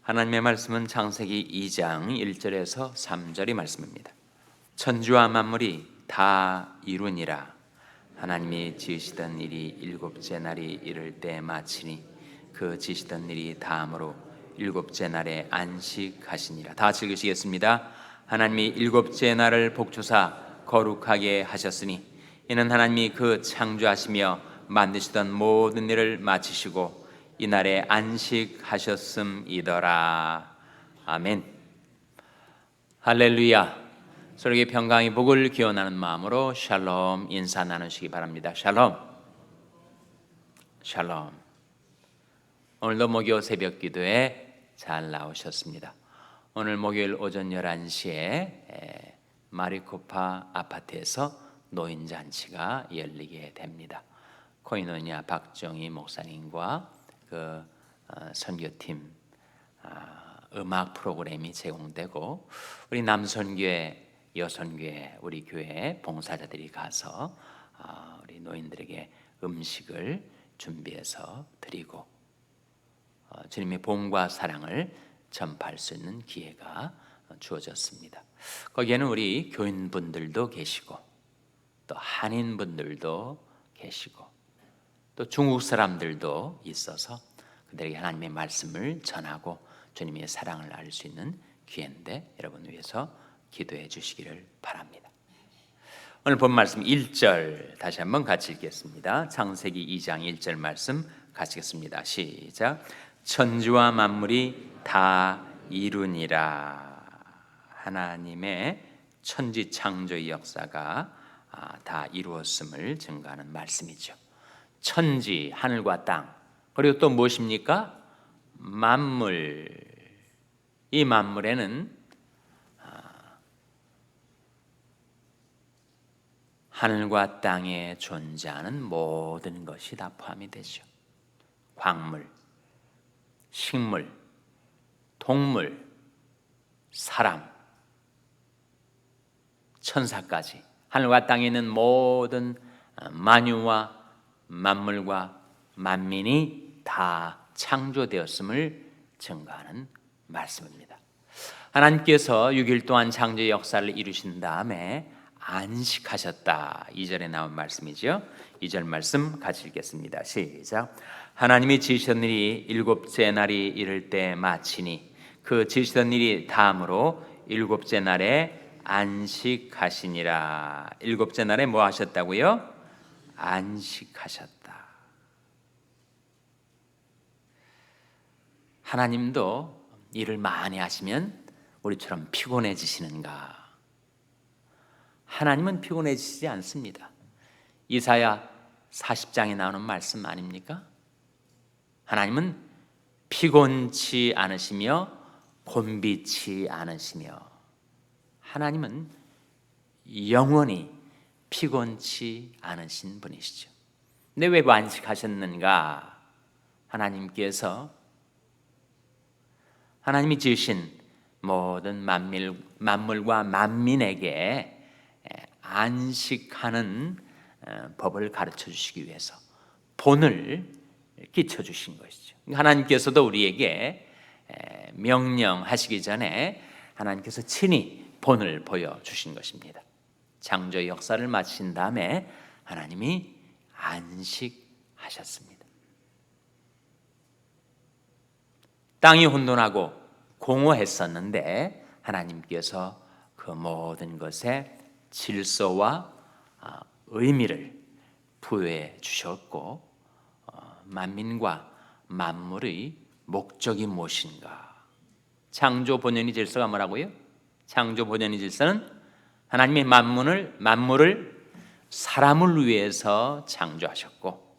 하나님의 말씀은 창세기 2장 1절에서 3절의 말씀입니다. 천지와 만물이 다 이루니라. 하나님이 지으시던 일이 일곱째 날이 이를 때 마치니 그 지으시던 일이 다음으로 일곱째 날에 안식하시니라. 다 같이 읽으시겠습니다. 하나님이 일곱째 날을 복주사 거룩하게 하셨으니 이는 하나님이 그 창조하시며 만드시던 모든 일을 마치시고 이날에 안식하셨음이더라. 아멘. 할렐루야. 서로에게 평강의 복을 기원하는 마음으로 샬롬 인사 나누시기 바랍니다. 샬롬. 샬롬. 오늘도 목요 새벽 기도에 잘 나오셨습니다. 오늘 목요일 오전 11시에 마리코파 아파트에서 노인잔치가 열리게 됩니다. 코이노니아 박정희 목사님과 그 선교팀 음악 프로그램이 제공되고 우리 남선교회, 여선교회, 우리 교회 봉사자들이 가서 우리 노인들에게 음식을 준비해서 드리고 주님의 복음과 사랑을 전파할 수 있는 기회가 주어졌습니다. 거기에는 우리 교인분들도 계시고 또 한인분들도 계시고 또 중국 사람들도 있어서 그들에게 하나님의 말씀을 전하고 주님의 사랑을 알 수 있는 기회인데 여러분 위해서 기도해 주시기를 바랍니다. 오늘 본 말씀 1절 다시 한번 같이 읽겠습니다. 창세기 2장 1절 말씀 같이 읽겠습니다. 시작. 천지와 만물이 다 이루니라. 하나님의 천지 창조의 역사가 다 이루었음을 증거하는 말씀이죠. 천지, 하늘과 땅, 그리고 또 무엇입니까? 만물. 이 만물에는 하늘과 땅에 존재하는 모든 것이 다 포함이 되죠. 광물, 식물, 동물, 사람, 천사까지 하늘과 땅에 있는 모든 만유와 만물과 만민이 다 창조되었음을 증거하는 말씀입니다. 하나님께서 6일 동안 창조의 역사를 이루신 다음에 안식하셨다. 2절에 나온 말씀이죠. 2절 말씀 같이 읽겠습니다. 시작. 하나님이 지으시던 일이 일곱째 날이 이를 때 마치니 그 지으시던 일이 다음으로 일곱째 날에 안식하시니라. 일곱째 날에 뭐 하셨다고요? 안식하셨다. 하나님도 일을 많이 하시면 우리처럼 피곤해지시는가? 하나님은 피곤해지지 않습니다. 이사야 40장에 나오는 말씀 아닙니까? 하나님은 피곤치 않으시며 곤비치 않으시며 하나님은 영원히 피곤치 않으신 분이시죠. 근데 왜 안식하셨는가? 하나님이 지으신 모든 만물과 만민에게 안식하는 법을 가르쳐 주시기 위해서 본을 끼쳐 주신 것이죠. 하나님께서도 우리에게 명령하시기 전에 하나님께서 친히 본을 보여주신 것입니다. 창조의 역사를 마친 다음에 하나님이 안식하셨습니다. 땅이 혼돈하고 공허했었는데 하나님께서 그 모든 것에 질서와 의미를 부여해 주셨고 만민과 만물의 목적이 무엇인가? 창조 본연의 질서가 뭐라고요? 창조 본연의 질서는 하나님의 만물을 사람을 위해서 창조하셨고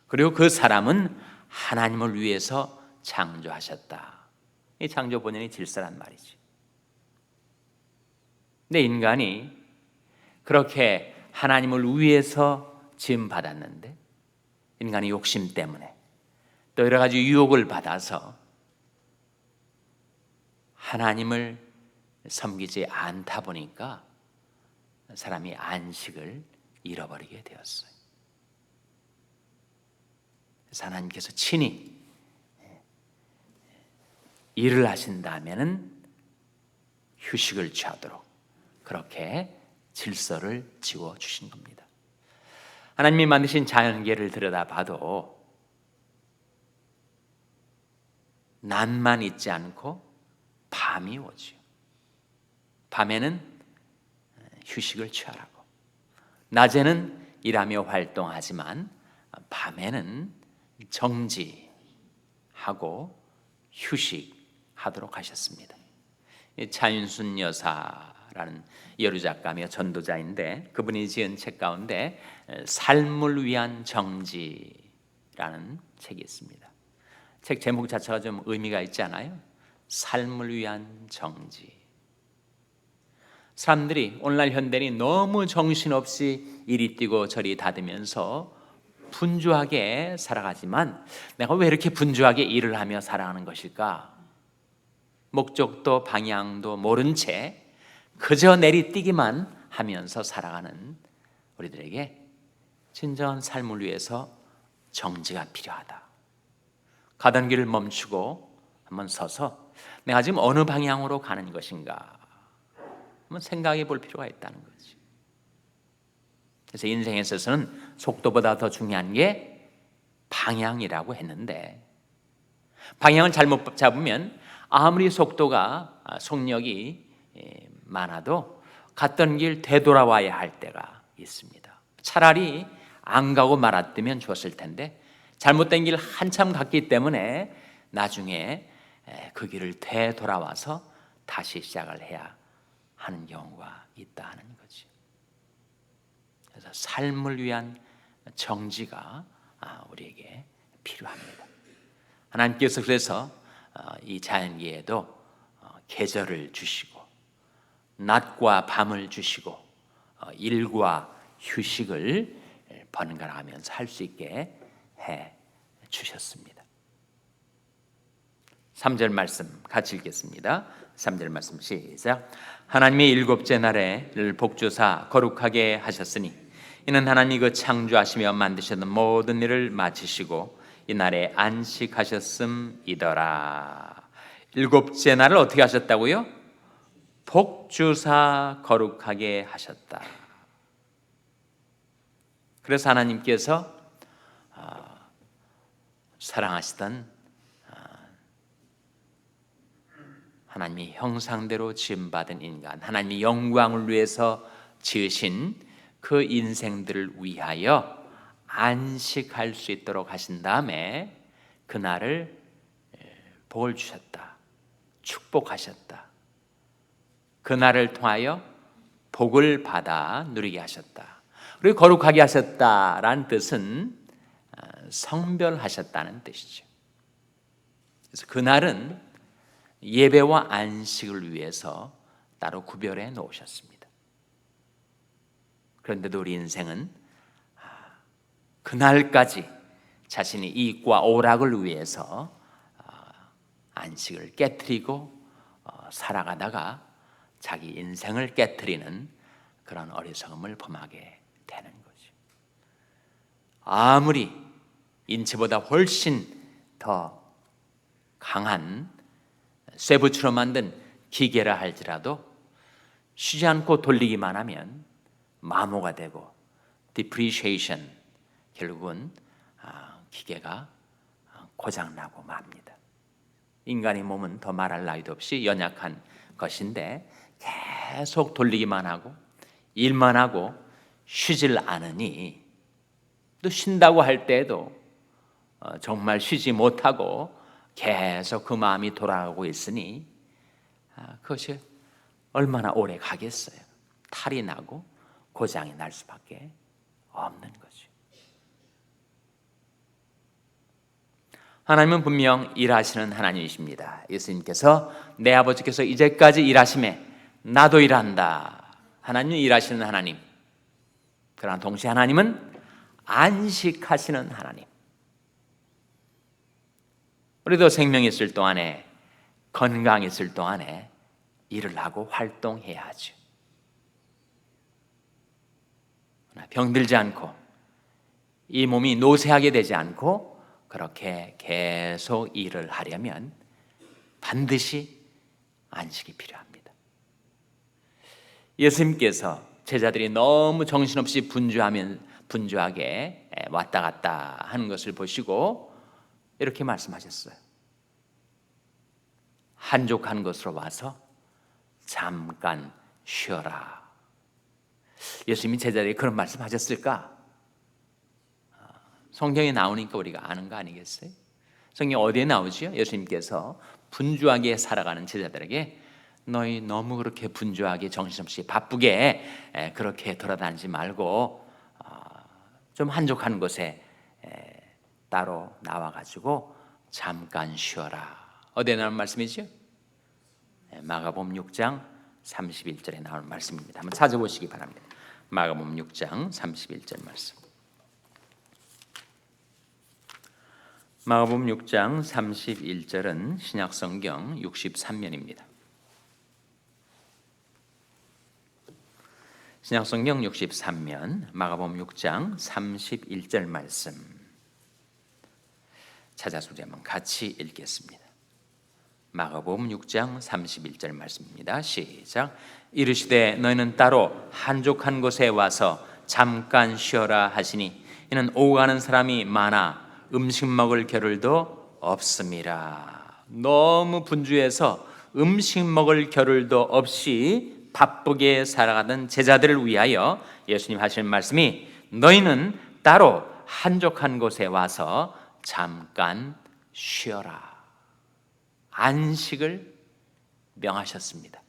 그리고 그 사람은 하나님을 위해서 창조하셨다. 이 창조 본연의 질서란 말이지. 근데 인간이 그렇게 하나님을 위해서 지음 받았는데 인간의 욕심 때문에 또 여러 가지 유혹을 받아서 하나님을 섬기지 않다 보니까 사람이 안식을 잃어버리게 되었어요. 그래서 하나님께서 친히 일을 하신다면은 휴식을 취하도록 그렇게 질서를 지어 주신 겁니다. 하나님이 만드신 자연계를 들여다봐도 낮만 있지 않고 밤이 오지요. 밤에는 휴식을 취하라고, 낮에는 일하며 활동하지만 밤에는 정지하고 휴식하도록 하셨습니다. 차윤순 여사라는 여류 작가며 전도자인데 그분이 지은 책 가운데 삶을 위한 정지라는 책이 있습니다. 책 제목 자체가 좀 의미가 있지 않아요? 삶을 위한 정지. 사람들이 오늘날 현대인이 너무 정신없이 이리 뛰고 저리 다니면서 분주하게 살아가지만 내가 왜 이렇게 분주하게 일을 하며 살아가는 것일까? 목적도 방향도 모른 채 그저 내리뛰기만 하면서 살아가는 우리들에게 진정한 삶을 위해서 정지가 필요하다. 가던 길을 멈추고 한번 서서 내가 지금 어느 방향으로 가는 것인가 한번 생각해 볼 필요가 있다는 거지. 그래서 인생에 있어서는 속도보다 더 중요한 게 방향이라고 했는데, 방향을 잘못 잡으면 아무리 속력이 많아도 갔던 길 되돌아와야 할 때가 있습니다. 차라리 안 가고 말았으면 좋았을 텐데 잘못된 길 한참 갔기 때문에 나중에 그 길을 되돌아와서 다시 시작을 해야 하는 경우가 있다는 거죠. 그래서 삶을 위한 정지가 우리에게 필요합니다. 하나님께서 그래서 이 자연계에도 계절을 주시고 낮과 밤을 주시고 일과 휴식을 번갈아 가면서 할 수 있게 해 주셨습니다. 3절 말씀 같이 읽겠습니다. 3절 말씀 시작. 하나님이 일곱째 날에를 복주사 거룩하게 하셨으니 이는 하나님이 그 창조하시며 만드셨던 모든 일을 마치시고 이 날에 안식하셨음이더라. 일곱째 날을 어떻게 하셨다고요? 복주사 거룩하게 하셨다. 그래서 하나님께서 사랑하시던 하나님의 형상대로 지음받은 인간, 하나님의 영광을 위해서 지으신 그 인생들을 위하여 안식할 수 있도록 하신 다음에 그날을 복을 주셨다, 축복하셨다. 그날을 통하여 복을 받아 누리게 하셨다. 그리고 거룩하게 하셨다라는 뜻은 성별하셨다는 뜻이죠. 그래서 그날은 예배와 안식을 위해서 따로 구별해 놓으셨습니다. 그런데도 우리 인생은 그날까지 자신의 이익과 오락을 위해서 안식을 깨트리고 살아가다가 자기 인생을 깨트리는 그런 어리석음을 범하게 되는 거죠. 아무리 인체보다 훨씬 더 강한 쇠붙이로 만든 기계라 할지라도 쉬지 않고 돌리기만 하면 마모가 되고 depreciation, 결국은 기계가 고장나고 맙니다. 인간의 몸은 더 말할 나위도 없이 연약한 것인데 계속 돌리기만 하고 일만 하고 쉬질 않으니, 또 쉰다고 할 때에도 정말 쉬지 못하고 계속 그 마음이 돌아가고 있으니 그것이 얼마나 오래 가겠어요. 탈이 나고 고장이 날 수밖에 없는 거죠. 하나님은 분명 일하시는 하나님이십니다. 예수님께서 내 아버지께서 이제까지 일하심에 나도 일한다. 하나님은 일하시는 하나님. 그러나 동시에 하나님은 안식하시는 하나님. 우리도 생명이 있을 동안에, 건강이 있을 동안에 일을 하고 활동해야 하죠. 병들지 않고 이 몸이 노쇠하게 되지 않고 그렇게 계속 일을 하려면 반드시 안식이 필요합니다. 예수님께서 제자들이 너무 정신없이 분주하게 왔다 갔다 하는 것을 보시고 이렇게 말씀하셨어요. 한족한 곳으로 와서 잠깐 쉬어라. 예수님이 제자들에게 그런 말씀하셨을까? 성경에 나오니까 우리가 아는 거 아니겠어요? 성경 어디에 나오지요? 예수님께서 분주하게 살아가는 제자들에게 너희 너무 그렇게 분주하게 정신없이 바쁘게 그렇게 돌아다니지 말고 좀 한적한 곳에 따로 나와가지고 잠깐 쉬어라. 어디에 나오는 말씀이죠? 마가복음 6장 31절에 나오는 말씀입니다. 한번 찾아보시기 바랍니다. 마가복음 6장 31절 말씀. 마가복음 6장 31절은 신약성경 63면입니다. 신약성경 63면 마가복음 6장 31절 말씀 찾아서 우리 한번 같이 읽겠습니다. 마가복음 6장 31절 말씀입니다. 시작. 이르시되 너희는 따로 한적한 곳에 와서 잠깐 쉬어라 하시니 이는 오고 가는 사람이 많아 음식 먹을 겨를도 없음이라. 너무 분주해서 음식 먹을 겨를도 없이 바쁘게 살아가던 제자들을 위하여 예수님 하시는 말씀이 너희는 따로 한적한 곳에 와서 잠깐 쉬어라. 안식을 명하셨습니다.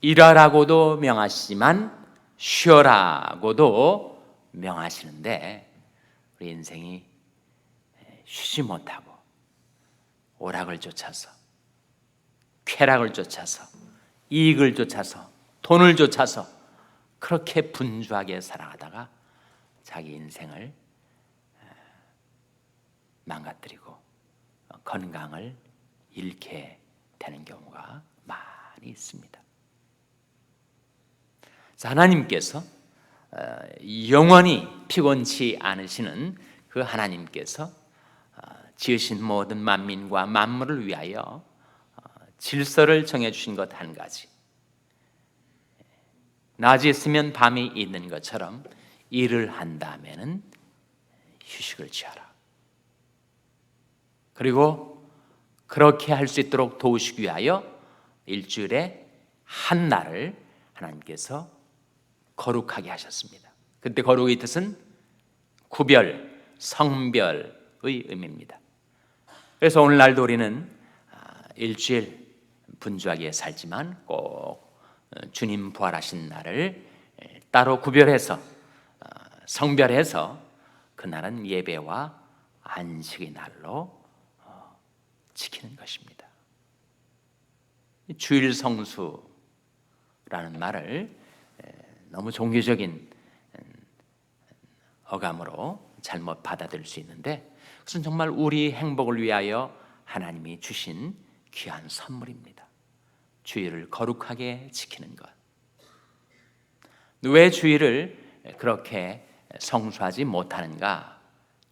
일하라고도 명하시지만 쉬어라고도 명하시는데 우리 인생이 쉬지 못하고 오락을 쫓아서 쾌락을 쫓아서 이익을 쫓아서 돈을 쫓아서 그렇게 분주하게 살아가다가 자기 인생을 망가뜨리고 건강을 잃게 되는 경우가 많이 있습니다. 하나님께서 영원히 피곤치 않으시는 그 하나님께서 지으신 모든 만민과 만물을 위하여 질서를 정해주신 것 한 가지. 낮이 있으면 밤이 있는 것처럼 일을 한 다음에는 휴식을 취하라. 그리고 그렇게 할 수 있도록 도우시기 위하여 일주일에 한 날을 하나님께서 거룩하게 하셨습니다. 그때 거룩의 뜻은 구별, 성별의 의미입니다. 그래서 오늘날도 우리는 일주일 분주하게 살지만 꼭 주님 부활하신 날을 따로 구별해서 성별해서 그날은 예배와 안식의 날로 지키는 것입니다. 주일 성수라는 말을 너무 종교적인 어감으로 잘못 받아들일 수 있는데 그것은 정말 우리 행복을 위하여 하나님이 주신 귀한 선물입니다. 주일을 거룩하게 지키는 것. 왜 주일을 그렇게 성수하지 못하는가?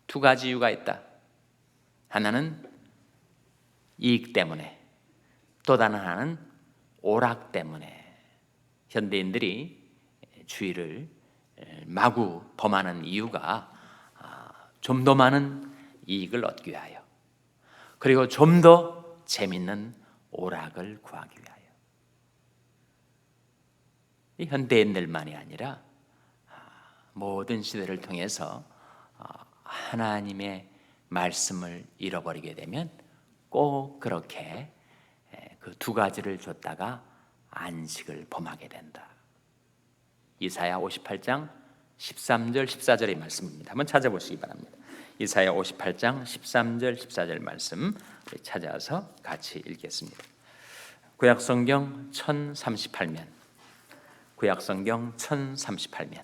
두 가지 이유가 있다. 하나는 이익 때문에, 또 다른 하나는 오락 때문에. 현대인들이 주일을 마구 범하는 이유가 좀 더 많은 이익을 얻기 위하여, 그리고 좀 더 재밌는 오락을 구하기 위하여. 이 현대인들만이 아니라 모든 시대를 통해서 하나님의 말씀을 잃어버리게 되면 꼭 그렇게 그 두 가지를 줬다가 안식을 범하게 된다. 이사야 58장 13절 14절의 말씀입니다. 한번 찾아보시기 바랍니다. 이사야 58장 13절 14절 말씀 찾아서 같이 읽겠습니다. 구약성경 1038면, 구약성경 1038면.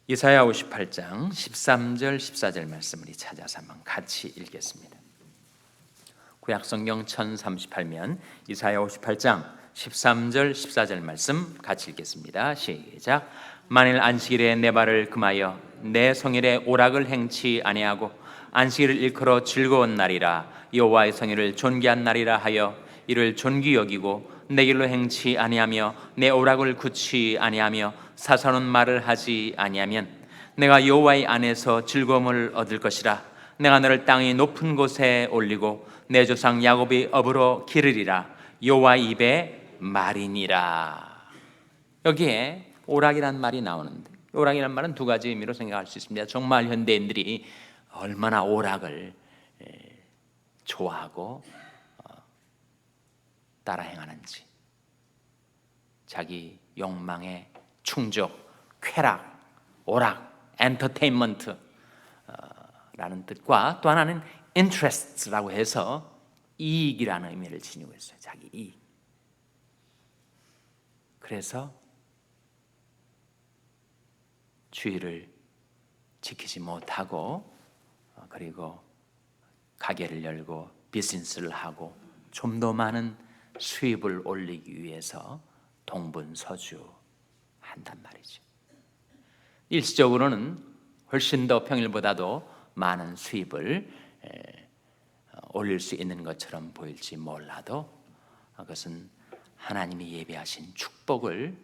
이사야 58장 13절 14절 말씀을 찾아서 한번 같이 읽겠습니다. 구약성경 1038면 이사야 58장 13절 14절 말씀 같이 읽겠습니다. 시작. 만일 안식일에 내 발을 금하여 내 성일에 오락을 행치 아니하고 안식일을 일컬어 즐거운 날이라 여호와의 성일을 존귀한 날이라 하여 이를 존귀 여기고 내 길로 행치 아니하며 내 오락을 굳이 아니하며 사사로운 말을 하지 아니하면 내가 여호와의 안에서 즐거움을 얻을 것이라. 내가 너를 땅의 높은 곳에 올리고 내 조상 야곱의 업으로 기르리라. 여호와의 입에 말이니라. 여기에 오락이란 말이 나오는데, 오락이란 말은 두 가지 의미로 생각할 수 있습니다. 정말 현대인들이 얼마나 오락을 좋아하고 따라 행하는지, 자기 욕망의 충족, 쾌락, 오락, 엔터테인먼트 라는 뜻과 또 하나는 interest라고 해서 이익이라는 의미를 지니고 있어요. 자기 이익. 그래서 주의를 지키지 못하고 그리고 가게를 열고 비즈니스를 하고 좀 더 많은 수입을 올리기 위해서 동분서주 한단 말이죠. 일시적으로는 훨씬 더 평일보다도 많은 수입을 올릴 수 있는 것처럼 보일지 몰라도 그것은 하나님이 예비하신 축복을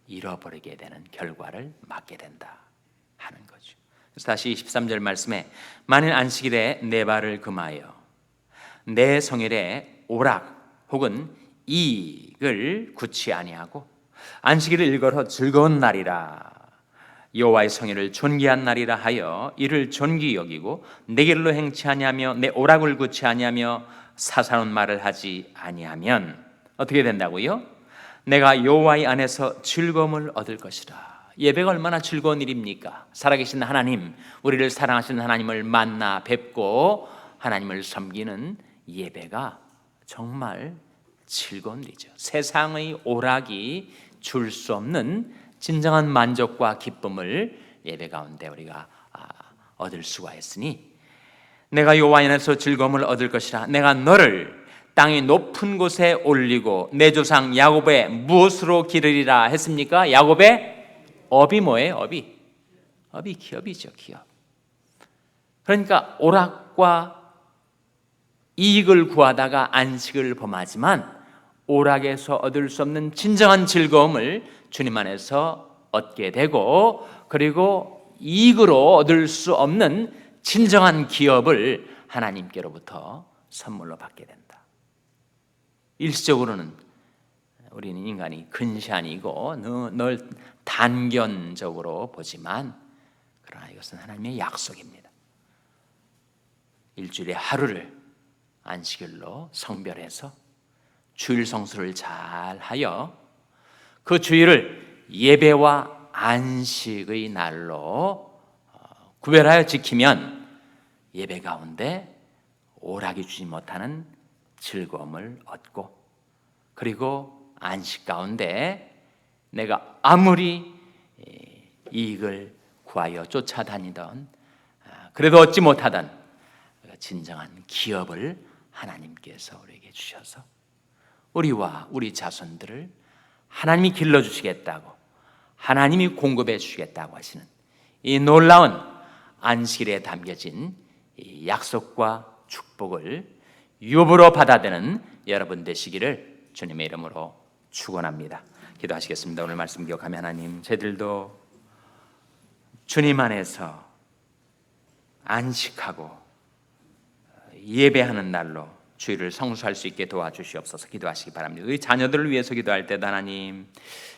잃어버리게 되는 결과를 맞게 된다 하는 거죠. 그래서 다시 13절 말씀에 만일 안식일에 내 발을 금하여 내 성일에 오락 혹은 이익을 굳이 아니하고 안식일을 일컬어 즐거운 날이라 여호와의 성일을 존귀한 날이라 하여 이를 존귀 여기고 내 길로 행치 아니하며 내 오락을 굳이 아니하며 사사로운 말을 하지 아니하면 어떻게 된다고요? 내가 여호와의 안에서 즐거움을 얻을 것이라. 예배가 얼마나 즐거운 일입니까? 살아계신 하나님, 우리를 사랑하시는 하나님을 만나 뵙고 하나님을 섬기는 예배가 정말 즐거운 일이죠. 세상의 오락이 줄 수 없는 진정한 만족과 기쁨을 예배 가운데 우리가 얻을 수가 있으니 내가 여호와의 안에서 즐거움을 얻을 것이라. 내가 너를 땅의 높은 곳에 올리고 내 조상 야곱의 무엇으로 기르리라 했습니까? 야곱의 업이 뭐예요? 업이 기업이죠. 기업. 그러니까 오락과 이익을 구하다가 안식을 범하지만 오락에서 얻을 수 없는 진정한 즐거움을 주님 안에서 얻게 되고 그리고 이익으로 얻을 수 없는 진정한 기업을 하나님께로부터 선물로 받게 된다. 일시적으로는 우리는 인간이 근시안이고 늘 단견적으로 보지만 그러나 이것은 하나님의 약속입니다. 일주일에 하루를 안식일로 성별해서 주일 성수를 잘 하여 그 주일을 예배와 안식의 날로 구별하여 지키면 예배 가운데 오락이 주지 못하는 즐거움을 얻고 그리고 안식 가운데 내가 아무리 이익을 구하여 쫓아다니던 그래도 얻지 못하던 진정한 기업을 하나님께서 우리에게 주셔서 우리와 우리 자손들을 하나님이 길러주시겠다고 하나님이 공급해 주시겠다고 하시는 이 놀라운 안식일에 담겨진 이 약속과 축복을 유업으로 받아들이는 여러분 되시기를 주님의 이름으로 축원합니다. 기도하시겠습니다. 오늘 말씀 기억하며 하나님, 저희들도 주님 안에서 안식하고 예배하는 날로 주일을 성수할 수 있게 도와주시옵소서. 기도하시기 바랍니다. 우리 자녀들을 위해서 기도할 때도 하나님,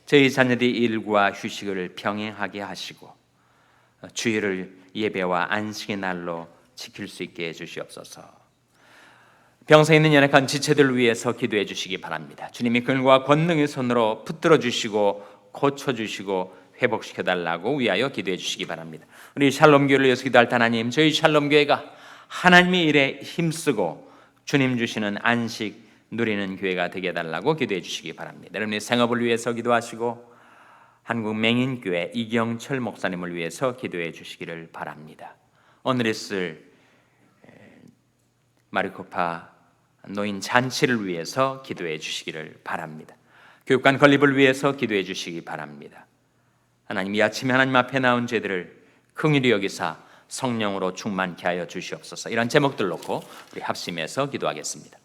저희 자녀들이 일과 휴식을 병행하게 하시고 주일을 예배와 안식의 날로 지킬 수 있게 해주시옵소서. 병상에 있는 연약한 지체들을 위해서 기도해 주시기 바랍니다. 주님이 근과 권능의 손으로 붙들어 주시고 고쳐 주시고 회복시켜 달라고 위하여 기도해 주시기 바랍니다. 우리 샬롬교회를 위해서 기도할 때 하나님, 저희 샬롬교회가 하나님의 일에 힘쓰고 주님 주시는 안식 누리는 교회가 되게 해달라고 기도해 주시기 바랍니다. 여러분의 생업을 위해서 기도하시고 한국 맹인교회 이경철 목사님을 위해서 기도해 주시기를 바랍니다. 오늘 있을 마리코파 노인 잔치를 위해서 기도해 주시기를 바랍니다. 교육관 건립을 위해서 기도해 주시기 바랍니다. 하나님, 이 아침에 하나님 앞에 나온 죄들을 긍휼히 여기사 성령으로 충만케 하여 주시옵소서. 이런 제목들 놓고 우리 합심해서 기도하겠습니다.